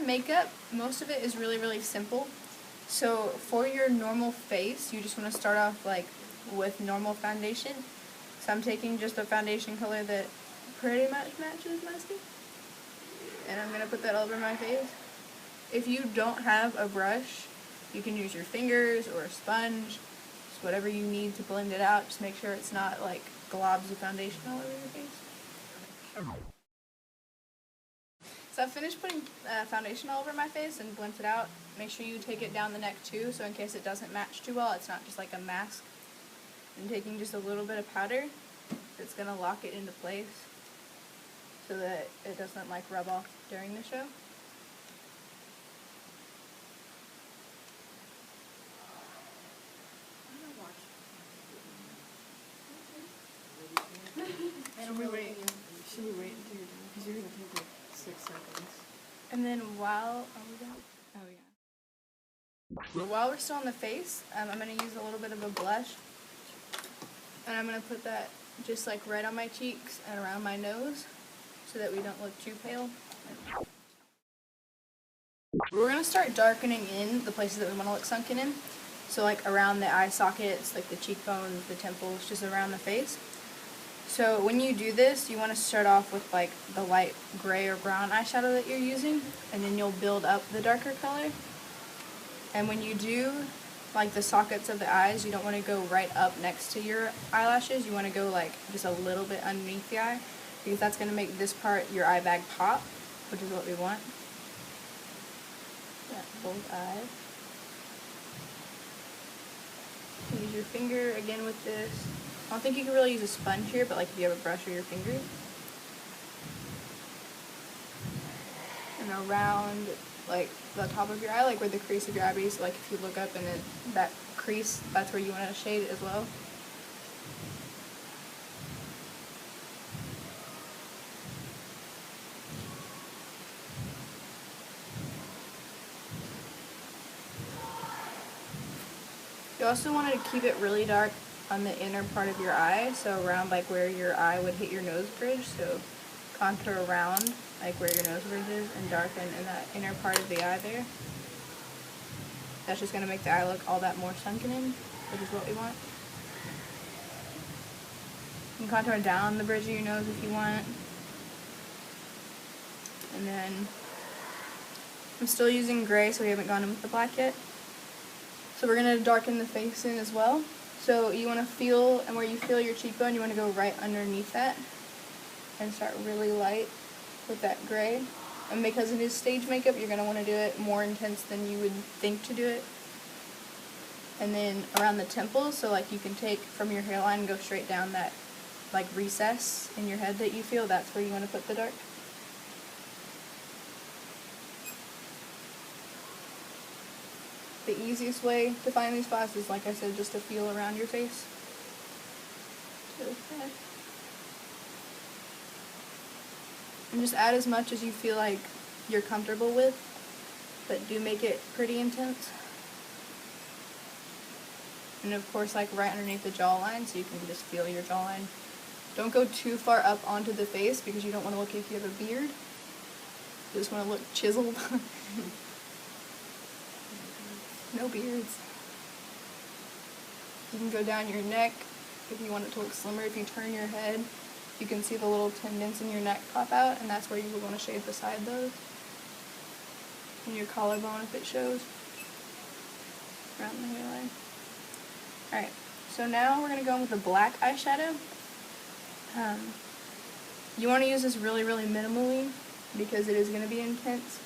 the makeup, most of it is really, really simple. So for your normal face, you just want to start off like with normal foundation. So I'm taking just a foundation color that pretty much matches my skin. And I'm going to put that all over my face. If you don't have a brush, you can use your fingers or a sponge. Just whatever you need to blend it out. Just make sure it's not like globs of foundation all over your face. So I've finished putting foundation all over my face and blend it out. Make sure you take it down the neck too, so in case it doesn't match too well, it's not just like a mask. I'm taking just a little bit of powder that's going to lock it into place so that it doesn't like rub off during the show. Should we wait until you're done? Because you're going to take like 6 seconds. And then while while we're still on the face, I'm going to use a little bit of a blush. And I'm going to put that just like right on my cheeks and around my nose so that we don't look too pale. We're going to start darkening in the places that we want to look sunken in. So like around the eye sockets, like the cheekbones, the temples, just around the face. So when you do this, you want to start off with like the light gray or brown eyeshadow that you're using, and then you'll build up the darker color. And when you do like the sockets of the eyes, you don't want to go right up next to your eyelashes. You want to go like just a little bit underneath the eye, because that's going to make this part, your eye bag, pop, which is what we want. Yeah, both eyes. Use your finger again with this. I don't think you can really use a sponge here, but like if you have a brush or your finger. And around like the top of your eye, like where the crease of your eye is, like if you look up and then that crease, that's where you want to shade it as well. You also want to keep it really dark on the inner part of your eye, so around like where your eye would hit your nose bridge, so contour around like where your nose bridge is and darken in that inner part of the eye there. That's just going to make the eye look all that more sunken in, which is what we want. You can contour down the bridge of your nose if you want. And then I'm still using gray, so we haven't gone in with the black yet. So we're going to darken the face in as well. So you want to feel, and where you feel your cheekbone, you want to go right underneath that and start really light with that gray. And because it is stage makeup, you're going to want to do it more intense than you would think to do it. And then around the temples, so like you can take from your hairline and go straight down that like recess in your head that you feel, that's where you want to put the dark. The easiest way to find these spots is, like I said, just to feel around your face. And just add as much as you feel like you're comfortable with, but do make it pretty intense. And of course, like right underneath the jawline, so you can just feel your jawline. Don't go too far up onto the face because you don't want to look like you have a beard. You just want to look chiseled. No beards. You can go down your neck if you want it to look slimmer. If you turn your head, you can see the little tendons in your neck pop out, and that's where you would want to shade beside those. And your collarbone if it shows. Around the hairline. Alright, so now we're going to go in with a black eyeshadow. You want to use this really, really minimally because it is going to be intense.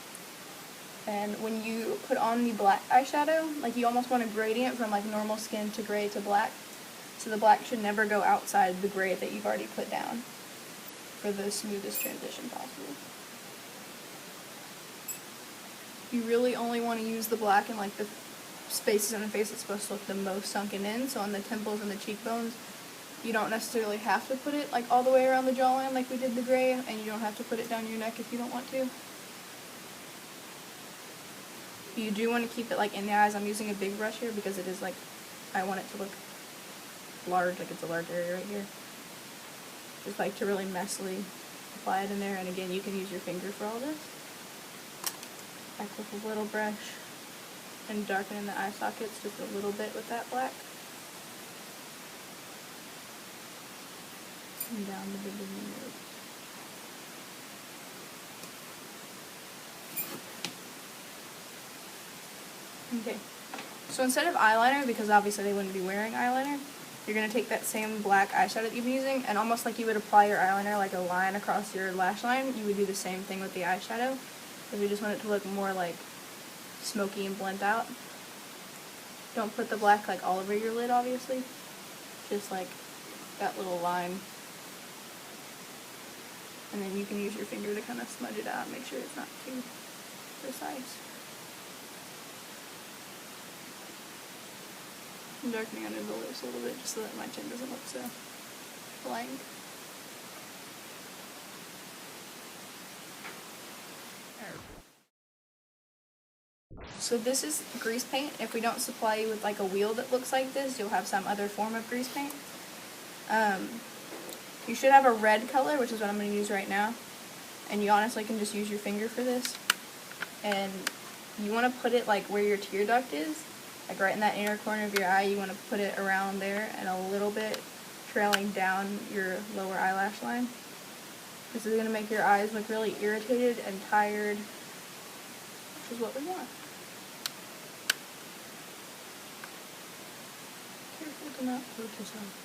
And when you put on the black eyeshadow, like you almost want a gradient from like normal skin to gray to black. So the black should never go outside the gray that you've already put down for the smoothest transition possible. You really only want to use the black in like the spaces in the face that's supposed to look the most sunken in. So on the temples and the cheekbones, you don't necessarily have to put it like all the way around the jawline like we did the gray, and you don't have to put it down your neck if you don't want to. You do want to keep it like in the eyes. I'm using a big brush here because it is like, I want it to look large, like it's a large area right here. Just like to really messily apply it in there, and again, you can use your finger for all this. back with a little brush and darken in the eye sockets just a little bit with that black. And down the bridge of the nose. Okay, so instead of eyeliner, because obviously they wouldn't be wearing eyeliner, you're going to take that same black eyeshadow that you've been using, and almost like you would apply your eyeliner like a line across your lash line, you would do the same thing with the eyeshadow, because we just want it to look more like smoky and blend out. Don't put the black like all over your lid, obviously, just like that little line. And then you can use your finger to kind of smudge it out, make sure it's not too precise. I'm darkening under the lips a little bit just so that my chin doesn't look so blank. So this is grease paint. If we don't supply you with like a wheel that looks like this, you'll have some other form of grease paint. You should have a red color, which is what I'm going to use right now. And you honestly can just use your finger for this. And you want to put it like where your tear duct is. Like right in that inner corner of your eye, you want to put it around there and a little bit trailing down your lower eyelash line. This is going to make your eyes look really irritated and tired, which is what we want. Careful to not hurt yourself.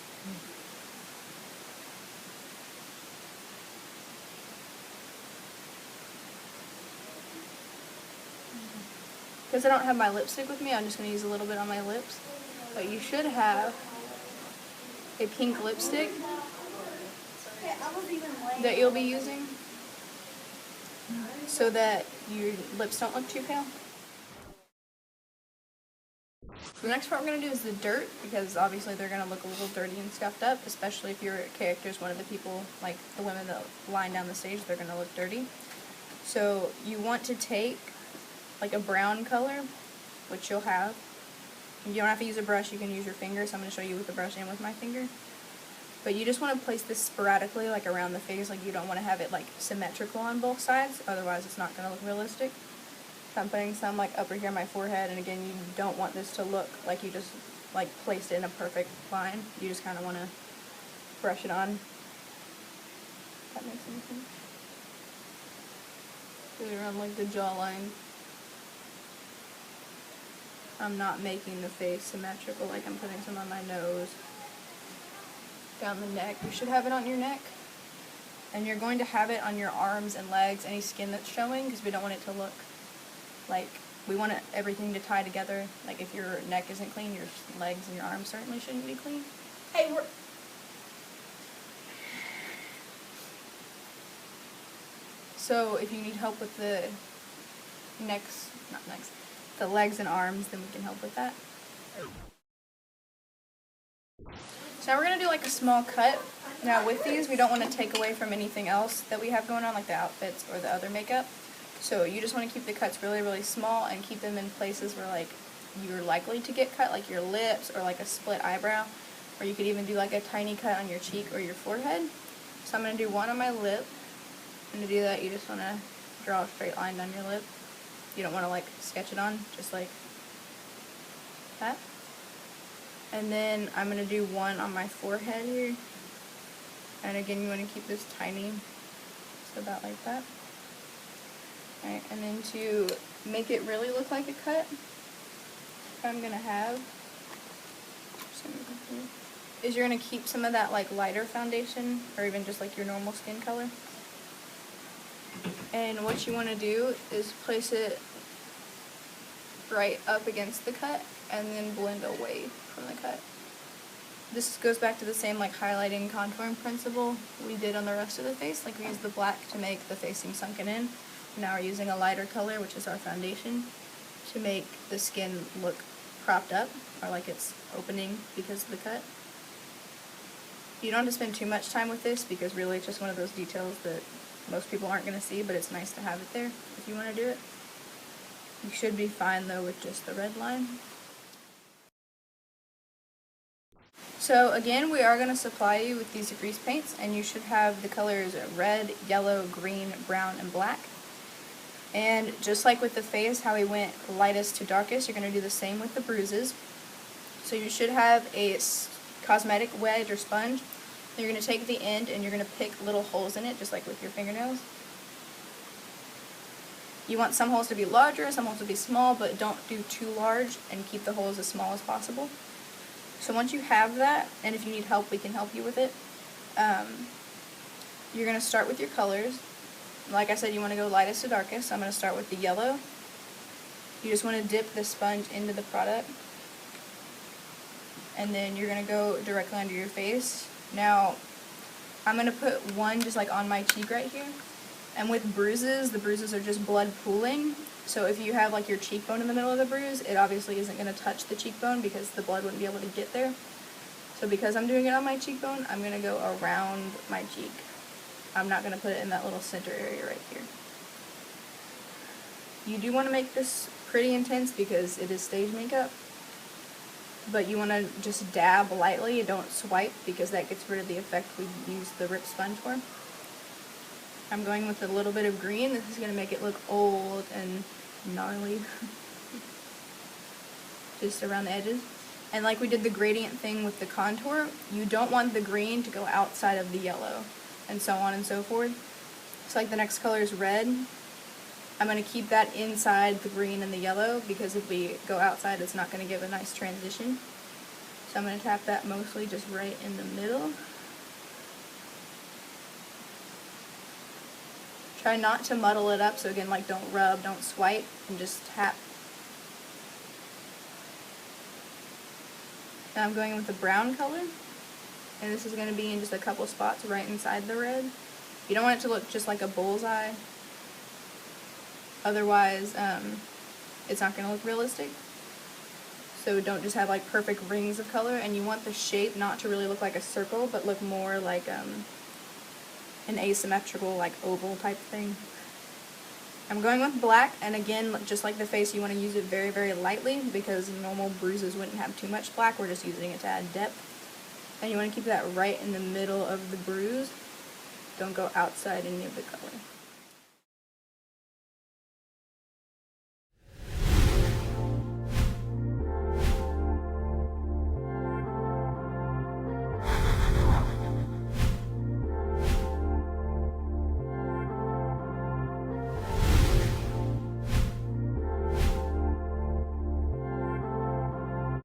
Because I don't have my lipstick with me, I'm just going to use a little bit on my lips. But you should have a pink lipstick that you'll be using so that your lips don't look too pale. The next part we're going to do is the dirt, because obviously they're going to look a little dirty and scuffed up, especially if your character is one of the people, like the women that line down the stage, they're going to look dirty. So you want to take like a brown color, which you'll have. You don't have to use a brush, you can use your finger, so I'm going to show you with the brush and with my finger. But you just want to place this sporadically, like around the face, like you don't want to have it like symmetrical on both sides, otherwise it's not going to look realistic. So I'm putting some like upper here on my forehead, and again, you don't want this to look like you just like placed it in a perfect line. You just kind of want to brush it on. If that makes any sense. Really around like the jawline. I'm not making the face symmetrical, like I'm putting some on my nose, down the neck. You should have it on your neck. And you're going to have it on your arms and legs, any skin that's showing, because we don't want it to look like, we want everything to tie together. Like if your neck isn't clean, your legs and your arms certainly shouldn't be clean. Hey, we're... So if you need help with the the legs and arms, then we can help with that. So now we're going to do like a small cut. Now with these, we don't want to take away from anything else that we have going on, like the outfits or the other makeup. So you just want to keep the cuts really, really small and keep them in places where like you're likely to get cut, like your lips or like a split eyebrow. Or you could even do like a tiny cut on your cheek or your forehead. So I'm going to do one on my lip. And to do that, you just want to draw a straight line down your lip. You don't want to like sketch it on, just like that. And then I'm going to do one on my forehead here. And again, you want to keep this tiny, so about like that. Alright, and then to make it really look like a cut, what I'm going to have is you're going to keep some of that like lighter foundation, or even just like your normal skin color. And what you want to do is place it right up against the cut and then blend away from the cut. This goes back to the same like highlighting contouring principle we did on the rest of the face. Like we used the black to make the face seem sunken in. Now we're using a lighter color, which is our foundation, to make the skin look propped up, or like it's opening because of the cut. You don't have to spend too much time with this, because really it's just one of those details that most people aren't going to see, but it's nice to have it there if you want to do it. You should be fine though with just the red line. So again, we are going to supply you with these grease paints, and you should have the colors red, yellow, green, brown, and black. And just like with the face, how we went lightest to darkest, you're going to do the same with the bruises. So you should have a cosmetic wedge or sponge. You're going to take the end and you're going to pick little holes in it, just like with your fingernails. You want some holes to be larger, some holes to be small, but don't do too large, and keep the holes as small as possible. So once you have that, and if you need help, we can help you with it, you're going to start with your colors. Like I said, you want to go lightest to darkest. So I'm going to start with the yellow. You just want to dip the sponge into the product, and then you're going to go directly under your face. Now, I'm going to put one just like on my cheek right here. And with bruises, the bruises are just blood pooling. So if you have like your cheekbone in the middle of the bruise, it obviously isn't going to touch the cheekbone because the blood wouldn't be able to get there. So because I'm doing it on my cheekbone, I'm going to go around my cheek. I'm not going to put it in that little center area right here. You do want to make this pretty intense because it is stage makeup. But you want to just dab lightly, don't swipe, because that gets rid of the effect we used the Rip sponge for. I'm going with a little bit of green. This is going to make it look old and gnarly. Just around the edges. And like we did the gradient thing with the contour, you don't want the green to go outside of the yellow, and so on and so forth. So like the next color is red. I'm going to keep that inside the green and the yellow, because if we go outside, it's not going to give a nice transition. So I'm going to tap that mostly just right in the middle. Try not to muddle it up, so again, like don't rub, don't swipe, and just tap. Now I'm going with the brown color, and this is going to be in just a couple spots right inside the red. You don't want it to look just like a bullseye, otherwise it's not going to look realistic. So don't just have like perfect rings of color, and you want the shape not to really look like a circle, but look more like an asymmetrical, like oval type thing. I'm going with black, and again, just like the face, you want to use it very, very lightly, because normal bruises wouldn't have too much black. We're just using it to add depth. And you want to keep that right in the middle of the bruise. Don't go outside any of the color.